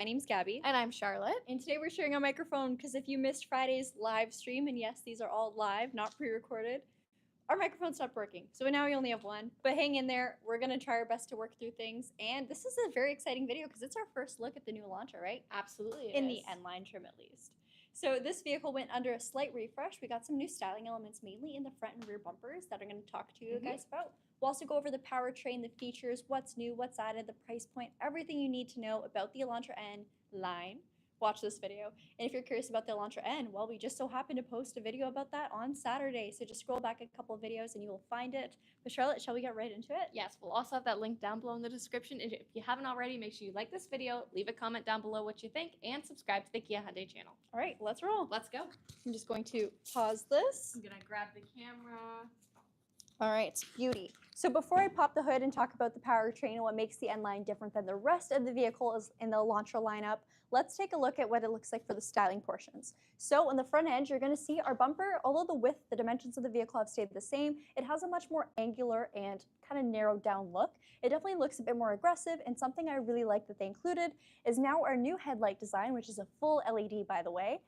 My name's Gabby. And I'm Charlotte. And today we're sharing a microphone because if you missed Friday's live stream, and yes, these are all live, not pre-recorded, our microphone stopped working. So now we only have one. But hang in there. We're going to try our best to work through things. And this is a very exciting video because it's our first look at the new Elantra, right? Absolutely. In the N-line trim, at least. So this vehicle went under a slight refresh. We got some new styling elements, mainly in the front and rear bumpers that I'm going to talk to you guys about. We'll also go over the powertrain, the features, what's new, what's added, the price point, everything you need to know about the Elantra N line. Watch this video. And if you're curious about the Elantra N, well, we just so happened to post a video about that on Saturday. So just scroll back a couple of videos and you will find it. But Charlotte, shall we get right into it? Yes, we'll also have that link down below in the description. And if you haven't already, make sure you like this video, leave a comment down below what you think, and subscribe to the Kia Hyundai channel. All right, let's roll. Let's go. I'm just going to pause this. I'm gonna grab the camera. All right, beauty. So before I pop the hood and talk about the powertrain and what makes the N-Line different than the rest of the vehicles in the Elantra lineup, let's take a look at what it looks like for the styling portions. So on the front end, you're going to see our bumper, although the width, the dimensions of the vehicle have stayed the same, it has a much more angular and kind of narrowed down look. It definitely looks a bit more aggressive, and something I really like that they included is now our new headlight design, which is a full LED, by the way.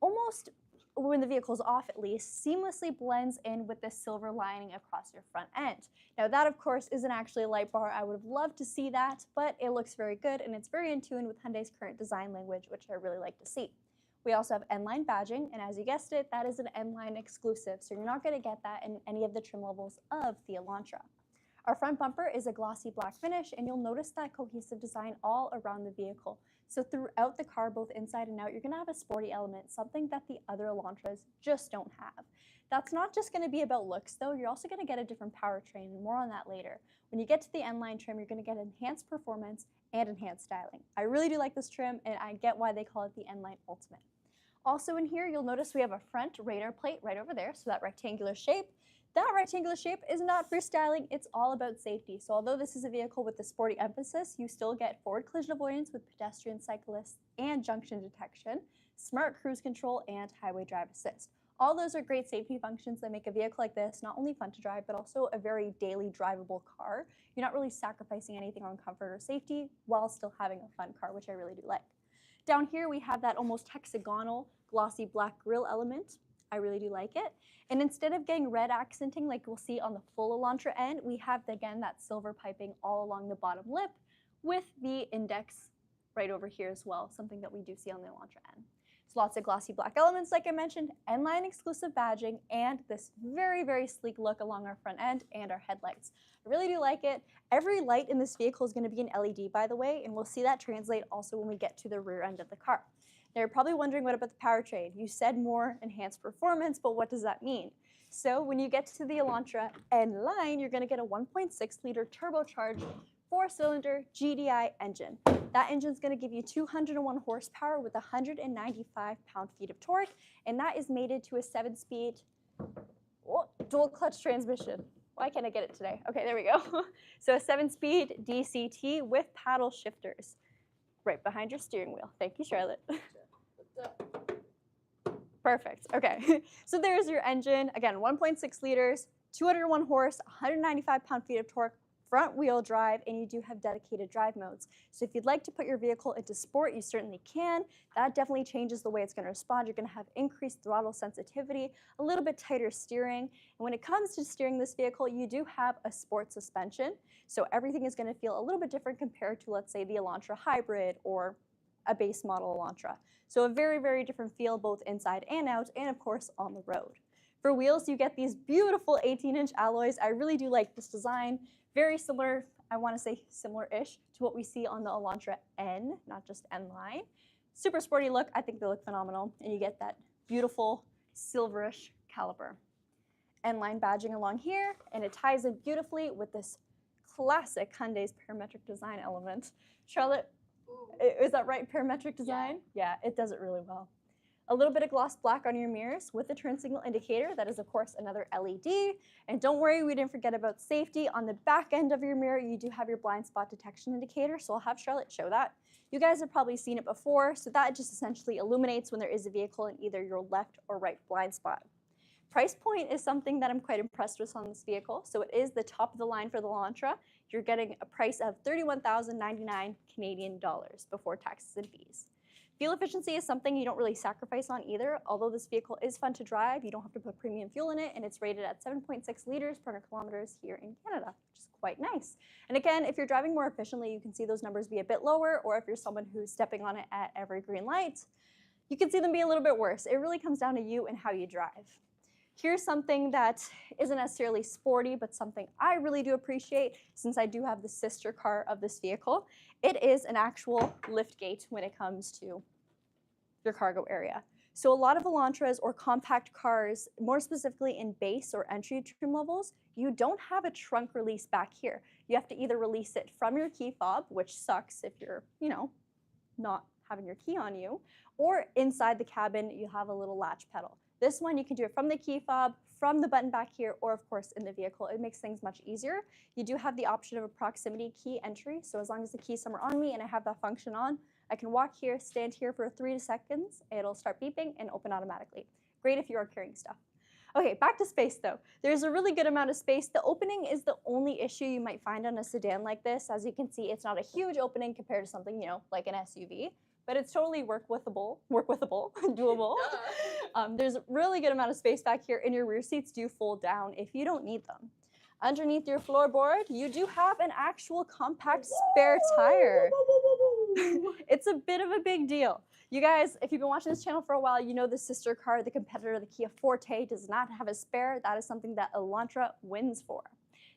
Almost, when the vehicle's off at least, seamlessly blends in with this silver lining across your front end. Now that, of course, isn't actually a light bar. I would have loved to see that, but it looks very good, and it's very in tune with Hyundai's current design language, which I really like to see. We also have N-Line badging, and as you guessed it, that is an N-Line exclusive, so you're not going to get that in any of the trim levels of the Elantra. Our front bumper is a glossy black finish, and you'll notice that cohesive design all around the vehicle. So throughout the car, both inside and out, you're going to have a sporty element, something that the other Elantras just don't have. That's not just going to be about looks, though. You're also going to get a different powertrain, and more on that later. When you get to the N-Line trim, you're going to get enhanced performance and enhanced styling. I really do like this trim, and I get why they call it the N-Line Ultimate. Also in here, you'll notice we have a front radar plate right over there, so that rectangular shape. That rectangular shape is not for styling, it's all about safety. So although this is a vehicle with a sporty emphasis, you still get forward collision avoidance with pedestrians, cyclists, and junction detection, smart cruise control, and highway drive assist. All those are great safety functions that make a vehicle like this not only fun to drive, but also a very daily drivable car. You're not really sacrificing anything on comfort or safety while still having a fun car, which I really do like. Down here, we have that almost hexagonal glossy black grille element. I really do like it. And instead of getting red accenting like we'll see on the full Elantra N, we have, again, that silver piping all along the bottom lip with the index right over here as well, something that we do see on the Elantra N. So lots of glossy black elements, like I mentioned, N-Line exclusive badging, and this very, very sleek look along our front end and our headlights. I really do like it. Every light in this vehicle is going to be an LED, by the way, and we'll see that translate also when we get to the rear end of the car. Now you're probably wondering, what about the powertrain? You said more enhanced performance, but what does that mean? So when you get to the Elantra N-Line, you're going to get a 1.6-liter turbocharged 4-cylinder GDI engine. That engine's going to give you 201 horsepower with 195 pound-feet of torque, and that is mated to a 7-speed dual-clutch transmission. Why can't I get it today? Okay, there we go. So a 7-speed DCT with paddle shifters right behind your steering wheel. Thank you, Charlotte. Perfect. Okay, so there's your engine. Again, 1.6 liters, 201 horse, 195 pound-feet of torque, front wheel drive, and you do have dedicated drive modes. So if you'd like to put your vehicle into sport, you certainly can. That definitely changes the way it's going to respond. You're going to have increased throttle sensitivity, a little bit tighter steering. And when it comes to steering this vehicle, you do have a sport suspension. So everything is going to feel a little bit different compared to, let's say, the Elantra Hybrid or a base model Elantra. So a very, very different feel both inside and out, and of course on the road. For wheels, you get these beautiful 18-inch alloys. I really do like this design. Very similar, I want to say similar-ish to what we see on the Elantra N, not just N-Line. Super sporty look. I think they look phenomenal. And you get that beautiful silverish caliper. N-Line badging along here, and it ties in beautifully with this classic Hyundai's parametric design element. Charlotte, is that right, parametric design? Yeah, it does it really well. A little bit of gloss black on your mirrors with the turn signal indicator. That is, of course, another LED. And don't worry, we didn't forget about safety. On the back end of your mirror, you do have your blind spot detection indicator, so I'll have Charlotte show that. You guys have probably seen it before, so that just essentially illuminates when there is a vehicle in either your left or right blind spot. Price point is something that I'm quite impressed with on this vehicle. So it is the top of the line for the Elantra. You're getting a price of 31,099 Canadian dollars before taxes and fees. Fuel efficiency is something you don't really sacrifice on either. Although this vehicle is fun to drive, you don't have to put premium fuel in it, and it's rated at 7.6 liters per 100 kilometers here in Canada, which is quite nice. And again, if you're driving more efficiently, you can see those numbers be a bit lower, or if you're someone who's stepping on it at every green light, you can see them be a little bit worse. It really comes down to you and how you drive. Here's something that isn't necessarily sporty, but something I really do appreciate since I do have the sister car of this vehicle. It is an actual lift gate when it comes to your cargo area. So a lot of Elantras or compact cars, more specifically in base or entry trim levels, you don't have a trunk release back here. You have to either release it from your key fob, which sucks if you're, not having your key on you, or inside the cabin, you have a little latch pedal. This one, you can do it from the key fob, from the button back here, or of course in the vehicle. It makes things much easier. You do have the option of a proximity key entry. So as long as the key's somewhere on me and I have that function on, I can walk here, stand here for 3 seconds, it'll start beeping and open automatically. Great if you are carrying stuff. Okay, back to space though. There's a really good amount of space. The opening is the only issue you might find on a sedan like this. As you can see, it's not a huge opening compared to something, like an SUV, but it's totally doable. There's a really good amount of space back here, and your rear seats do fold down if you don't need them. Underneath your floorboard, you do have an actual compact spare tire. It's a bit of a big deal. You guys, if you've been watching this channel for a while, you know the sister car, the competitor, the Kia Forte, does not have a spare. That is something that Elantra wins for.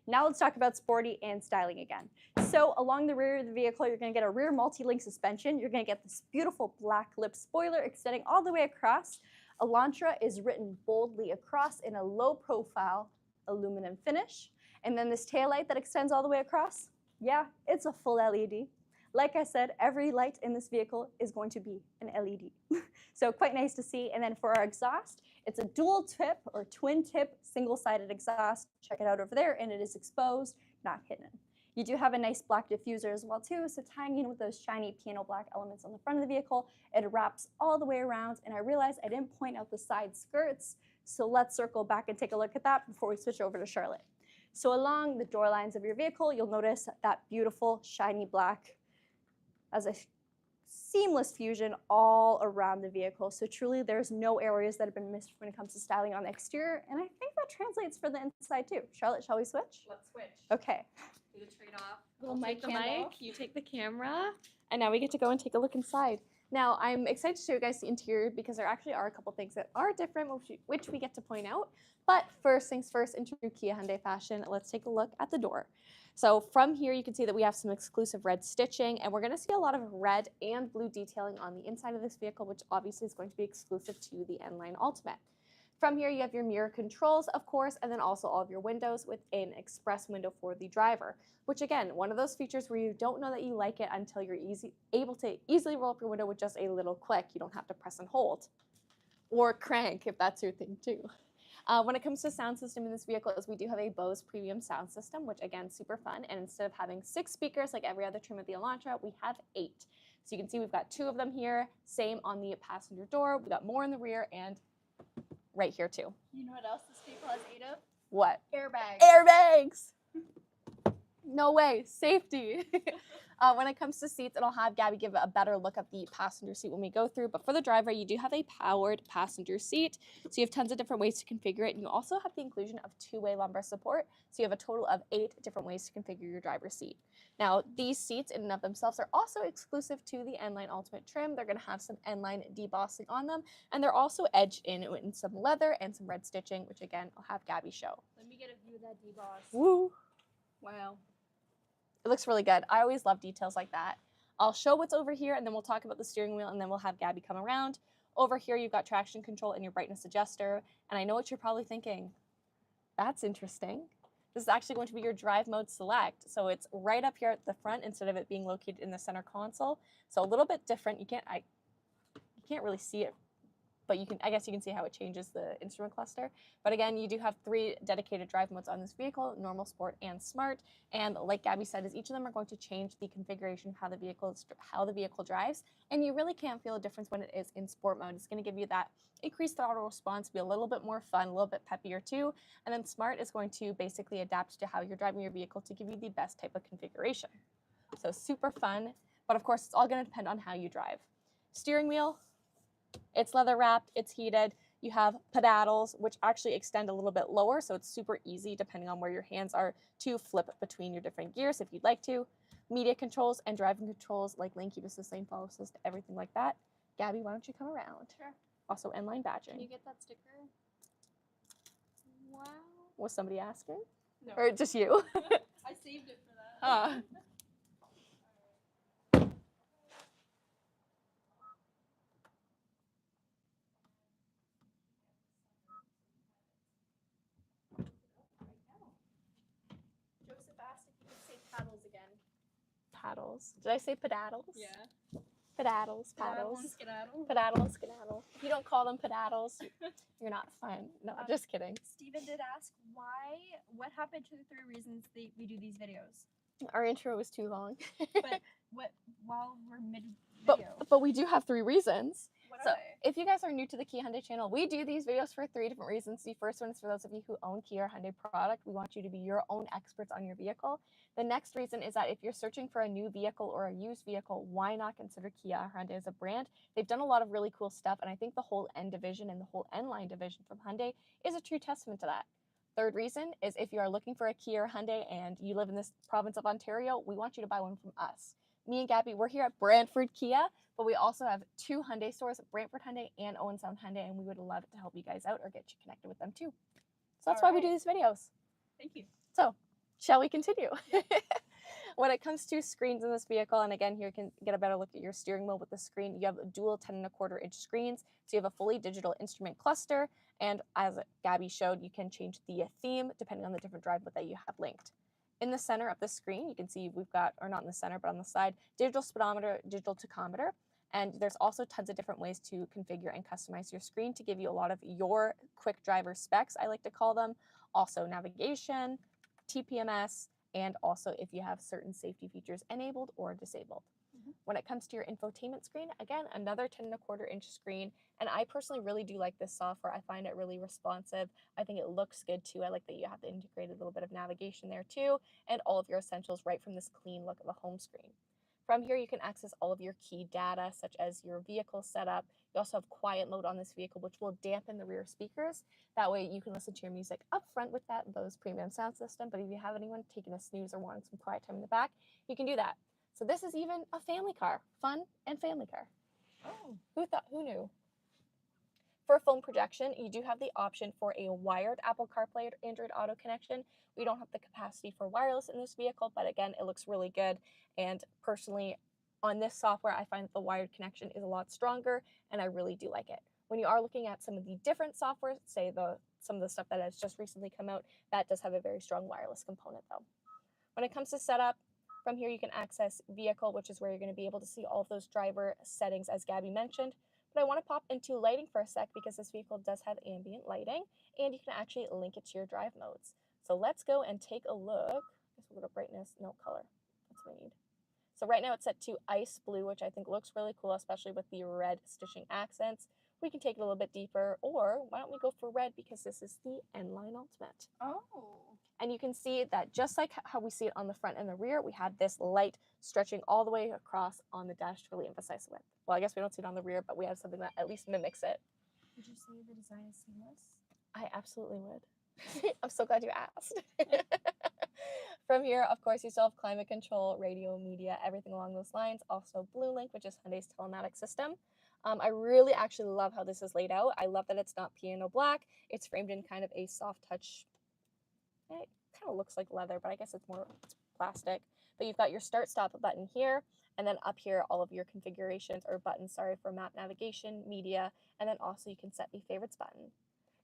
Now let's talk about sporty and styling again. So along the rear of the vehicle, you're going to get a rear multi-link suspension. You're going to get this beautiful black lip spoiler extending all the way across. Elantra is written boldly across in a low-profile aluminum finish. And then this taillight that extends all the way across, yeah, it's a full LED. Like I said, every light in this vehicle is going to be an LED. So quite nice to see. And then for our exhaust, it's a dual tip or twin tip single-sided exhaust. Check it out over there, and it is exposed, not hidden. You do have a nice black diffuser as well too, so tying in with those shiny piano black elements on the front of the vehicle, it wraps all the way around. And I realized I didn't point out the side skirts, so let's circle back and take a look at that before we switch over to Charlotte. So along the door lines of your vehicle, you'll notice that beautiful shiny black as a seamless fusion all around the vehicle. So truly there's no areas that have been missed when it comes to styling on the exterior, and I think that translates for the inside too. Charlotte, shall we switch? Let's switch. Okay. Do the trade-off. Little I'll mic take the handle. mic, you take the camera, and now we get to go and take a look inside. Now, I'm excited to show you guys the interior because there actually are a couple things that are different, which we get to point out. But first things first, in true Kia Hyundai fashion, let's take a look at the door. So from here, you can see that we have some exclusive red stitching, and we're going to see a lot of red and blue detailing on the inside of this vehicle, which obviously is going to be exclusive to the N-Line Ultimate. From here, you have your mirror controls, of course, and then also all of your windows with an express window for the driver, which again, one of those features where you don't know that you like it until you're able to easily roll up your window with just a little click. You don't have to press and hold or crank if that's your thing too. When it comes to sound system in this vehicle, we do have a Bose premium sound system, which again, super fun. And instead of having 6 speakers like every other trim of the Elantra, we have 8. So you can see we've got 2 of them here, same on the passenger door. We've got more in the rear and right here too. You know what else this vehicle has 8 of? What? Airbags. Airbags! No way, safety. When it comes to seats, it'll have Gabby give a better look at the passenger seat when we go through. But for the driver, you do have a powered passenger seat. So you have tons of different ways to configure it. And you also have the inclusion of 2-way lumbar support. So you have a total of 8 different ways to configure your driver's seat. Now, these seats in and of themselves are also exclusive to the N-Line Ultimate trim. They're going to have some N-Line debossing on them. And they're also edged in some leather and some red stitching, which again, I'll have Gabby show. Let me get a view of that deboss. Woo! Wow. It looks really good. I always love details like that. I'll show what's over here, and then we'll talk about the steering wheel, and then we'll have Gabby come around. Over here, you've got traction control and your brightness adjuster. And I know what you're probably thinking. That's interesting. This is actually going to be your drive mode select. So it's right up here at the front instead of it being located in the center console. So a little bit different. You can't really see it but I guess you can see how it changes the instrument cluster. But again, you do have 3 dedicated drive modes on this vehicle: normal, sport, and smart. And like Gabby said, is each of them are going to change the configuration of how the vehicle drives. And you really can't feel a difference when it is in sport mode. It's going to give you that increased throttle response, be a little bit more fun, a little bit peppier too. And then smart is going to basically adapt to how you're driving your vehicle to give you the best type of configuration. So super fun, but of course it's all going to depend on how you drive. Steering wheel, it's leather wrapped, it's heated. You have pedals, which actually extend a little bit lower, so it's super easy depending on where your hands are to flip between your different gears if you'd like to. Media controls and driving controls like lane keep assist, lane follow assist, everything like that. Gabby, why don't you come around? Sure. Also inline badging. Can you get that sticker? Wow. Was somebody asking? No. Or just you? I saved it for that. Joseph asked if you could say paddles again. Paddles. Did I say pedaddles? Yeah. Pedaddles, Paddle paddles. and skedaddle. Pedaddle, skedaddle. If you don't call them pedaddles, you're not fun. No, just kidding. Steven did ask what happened to the 3 reasons we do these videos. Our intro was too long. But while we're mid but, video, but we do have 3 reasons. what So are they? if you guys are new to the Kia Hyundai channel, we do these videos for 3 different reasons. The first one is for those of you who own Kia or Hyundai product. We want you to be your own experts on your vehicle. The next reason is that if you're searching for a new vehicle or a used vehicle, why not consider Kia or Hyundai as a brand? They've done a lot of really cool stuff, and I think the whole N division and the whole N line division from Hyundai is a true testament to that. Third reason is if you are looking for a Kia or Hyundai and you live in this province of Ontario, we want you to buy one from us. Me and Gabby, we're here at Brantford Kia, but we also have 2 Hyundai stores, Brantford Hyundai and Owen Sound Hyundai, and we would love to help you guys out or get you connected with them too. So that's why we do these videos. Thank you. So, shall we continue? When it comes to screens in this vehicle, and again, here you can get a better look at your steering wheel with the screen. You have dual 10.25-inch screens, so you have a fully digital instrument cluster, and as Gabby showed, you can change the theme depending on the different drive mode that you have linked. In the center of the screen, you can see we've got, or not in the center, but on the side, digital speedometer, digital tachometer, and there's also tons of different ways to configure and customize your screen to give you a lot of your quick driver specs, I like to call them. Also navigation, TPMS, and also if you have certain safety features enabled or disabled. When it comes to your infotainment screen, again, another 10.25-inch screen, and I personally really do like this software. I find it really responsive. I think it looks good too. I like that you have the integrated little bit of navigation there too, and all of your essentials right from this clean look of a home screen. From here, you can access all of your key data, such as your vehicle setup. You also have quiet mode on this vehicle, which will dampen the rear speakers. That way you can listen to your music up front with that Bose premium sound system. But if you have anyone taking a snooze or wanting some quiet time in the back, you can do that. So this is even a family car, fun and family car. Oh, who knew? For phone projection, you do have the option for a wired Apple CarPlay or Android Auto connection. We don't have the capacity for wireless in this vehicle, but again, it looks really good. And personally, on this software, I find that the wired connection is a lot stronger, and I really do like it. When you are looking at some of the different software, say some of the stuff that has just recently come out, that does have a very strong wireless component though. When it comes to setup, from here you can access vehicle, which is where you're going to be able to see all of those driver settings as Gabby mentioned. But I want to pop into lighting for a sec because this vehicle does have ambient lighting, and you can actually link it to your drive modes. So let's go and take a look. I guess we'll go to brightness, no color. That's what I need. So right now it's set to ice blue, which I think looks really cool, especially with the red stitching accents. We can take it a little bit deeper, or why don't we go for red because this is the N-Line Ultimate. Oh. And you can see that just like how we see it on the front and the rear, we have this light stretching all the way across on the dash to really emphasize the width. Well, I guess we don't see it on the rear, but we have something that at least mimics it. Would you say the design is seamless? I absolutely would. I'm so glad you asked. From here, of course, you still have climate control, radio, media, everything along those lines. Also BlueLink, which is Hyundai's telematics system. I really actually love how this is laid out. I love that it's not piano black. It's framed in kind of a soft touch. It kind of looks like leather, but I guess it's plastic. But you've got your start stop button here, and then up here, all of your configurations or buttons, sorry, for map navigation, media, and then also you can set a favorites button.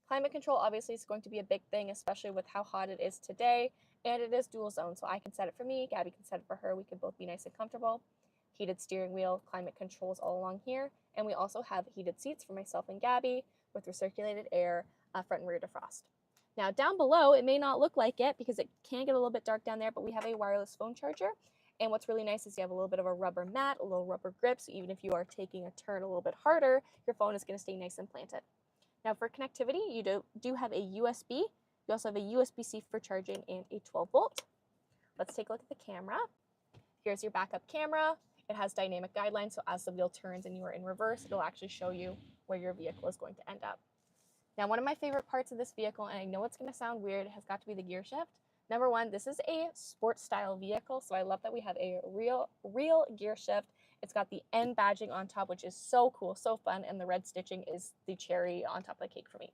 Climate control obviously is going to be a big thing, especially with how hot it is today, and it is dual zone, so I can set it for me, Gabby can set it for her, we can both be nice and comfortable. heated steering wheel, climate controls all along here, and we also have heated seats for myself and Gabby with recirculated air, front and rear defrost. Now down below, it may not look like it because it can get a little bit dark down there, but we have a wireless phone charger. And what's really nice is you have a little bit of a rubber mat, a little rubber grip, so even if you are taking a turn a little bit harder, your phone is going to stay nice and planted. Now for connectivity, you do have a USB. You also have a USB-C for charging and a 12-volt. Let's take a look at the camera. Here's your backup camera. It has dynamic guidelines, so as the wheel turns and you are in reverse, it'll actually show you where your vehicle is going to end up. Now, one of my favorite parts of this vehicle, and I know it's going to sound weird, has got to be the gear shift. Number one, this is a sports style vehicle, so I love that we have a real gear shift. It's got the N badging on top, which is so cool, so fun, and the red stitching is the cherry on top of the cake for me.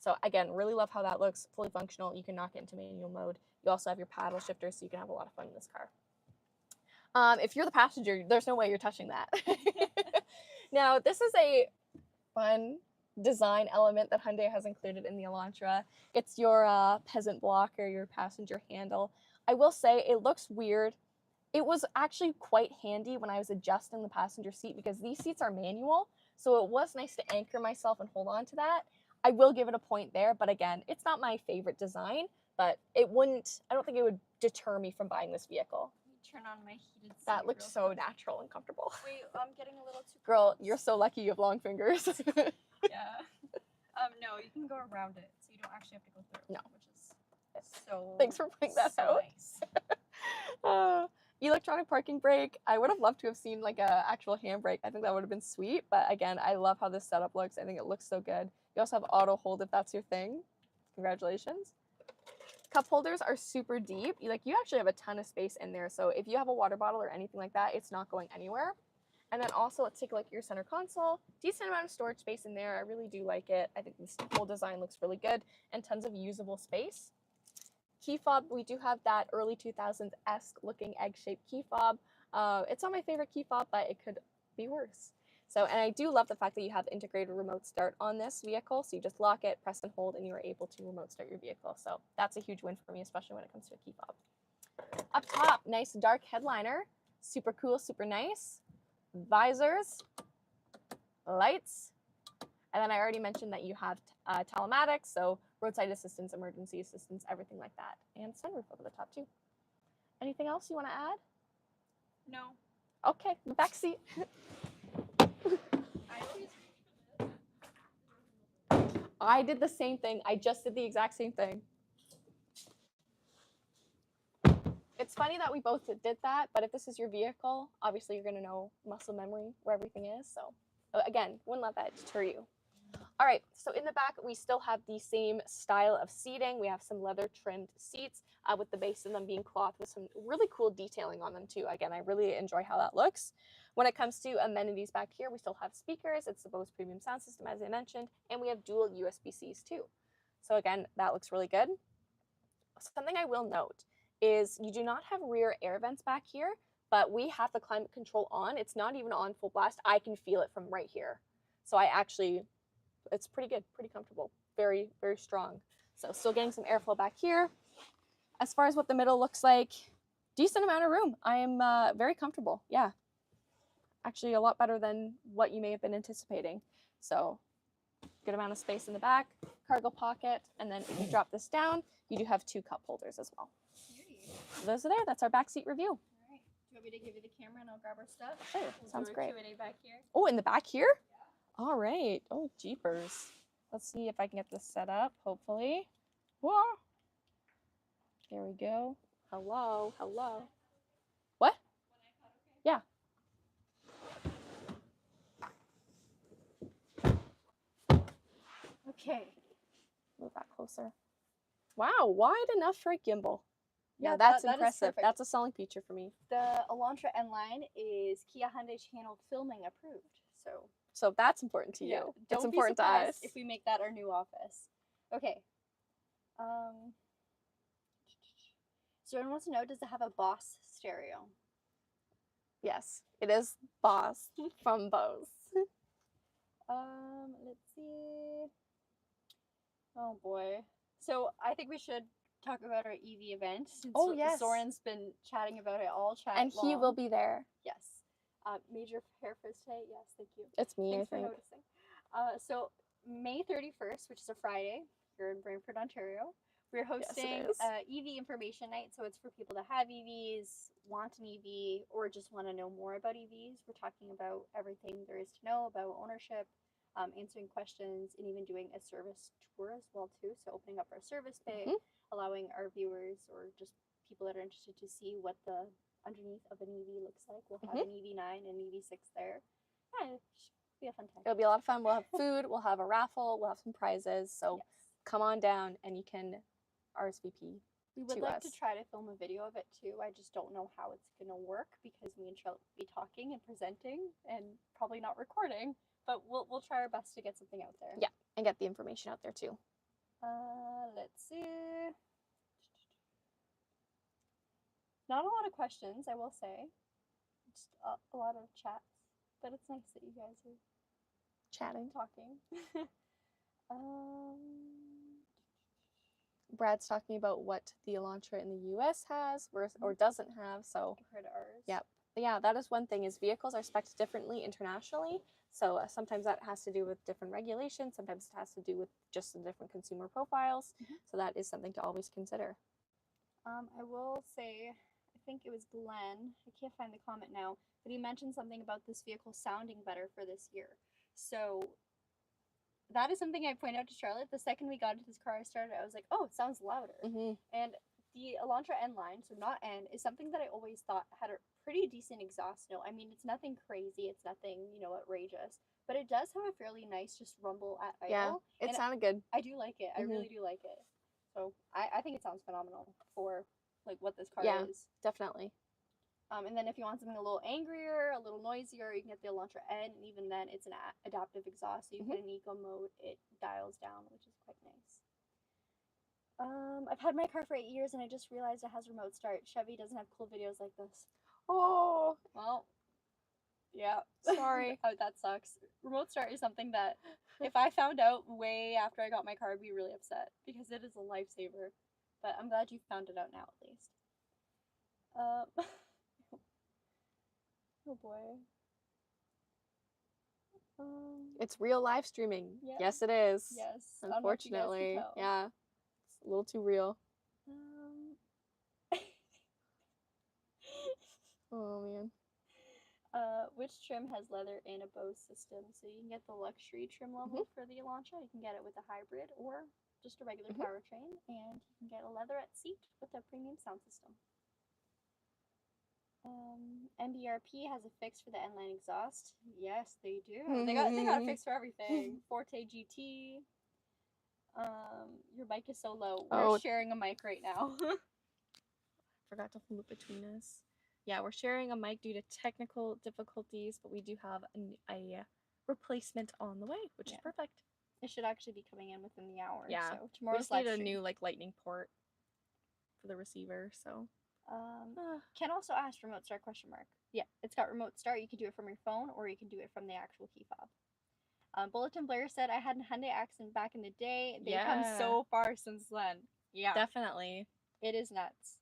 So again, really love how that looks, fully functional. You can knock it into manual mode. You also have your paddle shifter, so you can have a lot of fun in this car. If you're the passenger, there's no way you're touching that. Now, this is a fun design element that Hyundai has included in the Elantra. It's your peasant block or your passenger handle. I will say it looks weird. It was actually quite handy when I was adjusting the passenger seat because these seats are manual, so it was nice to anchor myself and hold on to that. I will give it a point there, but again, it's not my favorite design, but I don't think it would deter me from buying this vehicle. Turn on my heated seat. That looks so natural and comfortable. Wait, I'm getting a little too Girl, you're so lucky you have long fingers. Yeah. No, you can go around it, so you don't actually have to go through. No. Which is so. Thanks for pointing that out. Nice. Electronic parking brake. I would have loved to have seen like a actual handbrake. I think that would have been sweet. But again, I love how this setup looks. I think it looks so good. You also have auto hold if that's your thing. Congratulations. Cup holders are super deep. You actually have a ton of space in there. So if you have a water bottle or anything like that, it's not going anywhere. And then also, let's take a look at your center console. Decent amount of storage space in there. I really do like it. I think this whole design looks really good and tons of usable space. Key fob, we do have that early 2000s-esque looking egg-shaped key fob. It's not my favorite key fob, but it could be worse. So, and I do love the fact that you have integrated remote start on this vehicle. So you just lock it, press and hold, and you are able to remote start your vehicle. So that's a huge win for me, especially when it comes to a key fob. Up top, nice dark headliner. Super cool, super nice. Visors, lights, and then I already mentioned that you have telematics, so roadside assistance, emergency assistance, everything like that, and sunroof over the top too. Anything else you want to add? No. Okay, the back seat. I did the same thing. I just did the exact same thing. It's funny that we both did that, but if this is your vehicle, obviously you're going to know muscle memory where everything is. So again, wouldn't let that deter you. All right, so in the back, we still have the same style of seating. We have some leather trimmed seats with the base of them being cloth with some really cool detailing on them too. Again, I really enjoy how that looks. When it comes to amenities back here, we still have speakers. It's the Bose premium sound system, as I mentioned, and we have dual USB-Cs too. So again, that looks really good. Something I will note is you do not have rear air vents back here, but we have the climate control on. It's not even on full blast. I can feel it from right here. So it's pretty good, pretty comfortable, very, very strong. So still getting some airflow back here. As far as what the middle looks like, decent amount of room. I am very comfortable, yeah. Actually a lot better than what you may have been anticipating. So good amount of space in the back, cargo pocket, and then if you drop this down, you do have 2 cup holders as well. So those are there. That's our backseat review. All right. Do you want me to give you the camera and I'll grab our stuff? Sure. Sounds great. Q&A back here. Oh, in the back here? Yeah. All right. Oh, jeepers. Let's see if I can get this set up, hopefully. Whoa. There we go. Hello. Hello. What? Yeah. Okay. Move that closer. Wow, wide enough for a gimbal. Yeah, Yeah, that's that is impressive. perfect. That's a selling feature for me. The Elantra N-Line is Kia Hyundai channel filming approved. So that's important to you. Yeah, It's don't important be to surprised us. if we make that our new office. Okay. So everyone wants to know, does it have a Boss stereo? Yes, it is Boss from Bose. Let's see. Oh boy. So I think we should talk about our EV event. Since Oh, yes. Soren's been chatting about it all chat And he long. will be there. Yes. Major hair frizz today. Yes, thank you. It's me, Thanks I for think. noticing. So May 31st, which is a Friday, here in Brantford, Ontario, we're hosting is. EV information night. So it's for people that have EVs, want an EV, or just want to know more about EVs. We're talking about everything there is to know about ownership, answering questions, and even doing a service tour as well too. So opening up our service bay, allowing our viewers or just people that are interested to see what the underneath of an EV looks like. We'll have an EV9 and EV6 there. Yeah, it should be a fun time. It'll be a lot of fun. We'll have food, we'll have a raffle, we'll have some prizes. So come on down and you can RSVP. We would like to try to film a video of it too. I just don't know how it's going to work because me and Charlotte will be talking and presenting and probably not recording, but we'll try our best to get something out there. Yeah, and get the information out there too. Let's see. Not a lot of questions, I will say. Just a lot of chats, but it's nice that you guys are Chatting. talking. Brad's talking about what the Elantra in the US has or doesn't have. So Compared to ours. Yep. Yeah, that is one thing, is vehicles are spec'd differently internationally. So sometimes that has to do with different regulations. Sometimes it has to do with just the different consumer profiles. So that is something to always consider. I will say, I think it was Glenn, I can't find the comment now, but he mentioned something about this vehicle sounding better for this year. So that is something I point out to Charlotte. The second we got into this car, I was like, oh, it sounds louder. And the Elantra N line, so not N, is something that I always thought had a pretty decent exhaust note. I mean, it's nothing crazy, it's nothing, outrageous, but it does have a fairly nice just rumble at idle. Yeah, it sounded good. I do like it. I really do like it. So I think it sounds phenomenal for like what this car is. Definitely. And then if you want something a little angrier, a little noisier, you can get the Elantra N, and even then it's an adaptive exhaust, so you put in eco mode, it dials down, which is quite nice. I've had my car for 8 years and I just realized it has remote start. Chevy doesn't have cool videos like this. Oh, well, yeah. Sorry. Oh, that sucks. Remote start is something that if I found out way after I got my car, I'd be really upset because it is a lifesaver. But I'm glad you found it out now at least. Oh boy. It's real live streaming. Yeah. Yes, it is. Yes. Unfortunately. Yeah. It's a little too real. Oh man. Which trim has leather and a Bose system? So you can get the luxury trim level for the Elantra. You can get it with a hybrid or just a regular powertrain, and you can get a leatherette seat with a premium sound system. MBRP has a fix for the N-line exhaust. Yes, they do. They got a fix for everything. Forte GT. Your mic is so low. We're sharing a mic right now. Forgot to hold it between us. Yeah, we're sharing a mic due to technical difficulties, but we do have a replacement on the way, which is perfect. It should actually be coming in within the hour. Yeah. So tomorrow's we just need a new lightning port for the receiver. So. Ken also asked remote start ? Yeah, it's got remote start. You can do it from your phone or you can do it from the actual key fob. Bulletin Blair said, I had a Hyundai accent back in the day. They've come so far since then. Yeah. Definitely. It is nuts.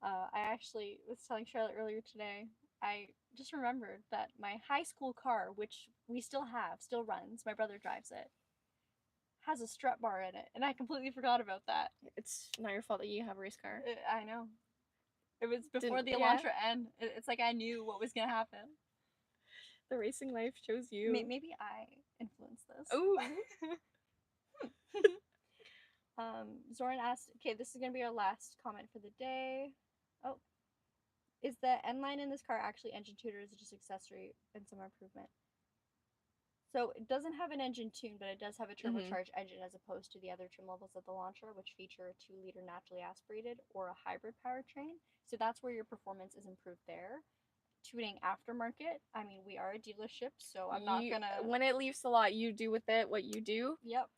I actually was telling Charlotte earlier today, I just remembered that my high school car, which we still runs, my brother drives it, has a strut bar in it, and I completely forgot about that. It's not your fault that you have a race car. I know. It was before the Elantra N. It's like I knew what was going to happen. The racing life chose you. Maybe I influenced this. Ooh. Zoran asked, okay, this is going to be our last comment for the day. Oh. Is the N-line in this car actually engine tuned, or is it just accessory and some improvement? So it doesn't have an engine tune, but it does have a turbocharged engine as opposed to the other trim levels of the Elantra, which feature a 2-liter naturally aspirated or a hybrid powertrain. So that's where your performance is improved there. Tuning aftermarket, I mean, we are a dealership, so I'm not gonna... When it leaves the lot, you do with it what you do. Yep.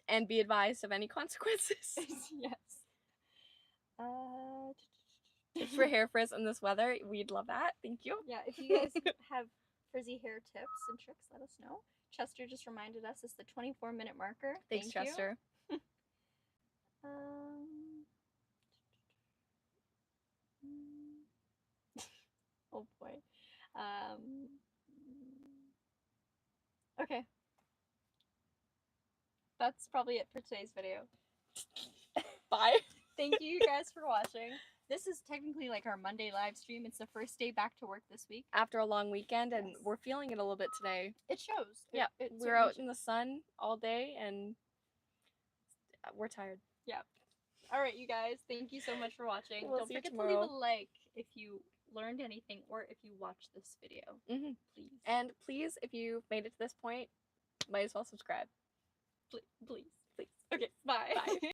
And be advised of any consequences. Yes. For hair frizz in this weather, we'd love that. Thank you. Yeah, if you guys have frizzy hair tips and tricks, let us know. Chester just reminded us it's the 24-minute marker. Thanks, Chester. Oh boy. Okay. That's probably it for today's video. Bye. Thank you guys for watching. This is technically like our Monday live stream. It's the first day back to work this week. After a long weekend, and Yes. we're feeling it a little bit today. It shows. Yeah, It we're out in the sun all day, and we're tired. Yeah. All right, you guys. Thank you so much for watching. We'll Don't see you forget to leave tomorrow. a like if you learned anything or if you watched this video. Mm-hmm. Please. And please, if you've made it to this point, might as well subscribe. Please. Okay, bye. Bye.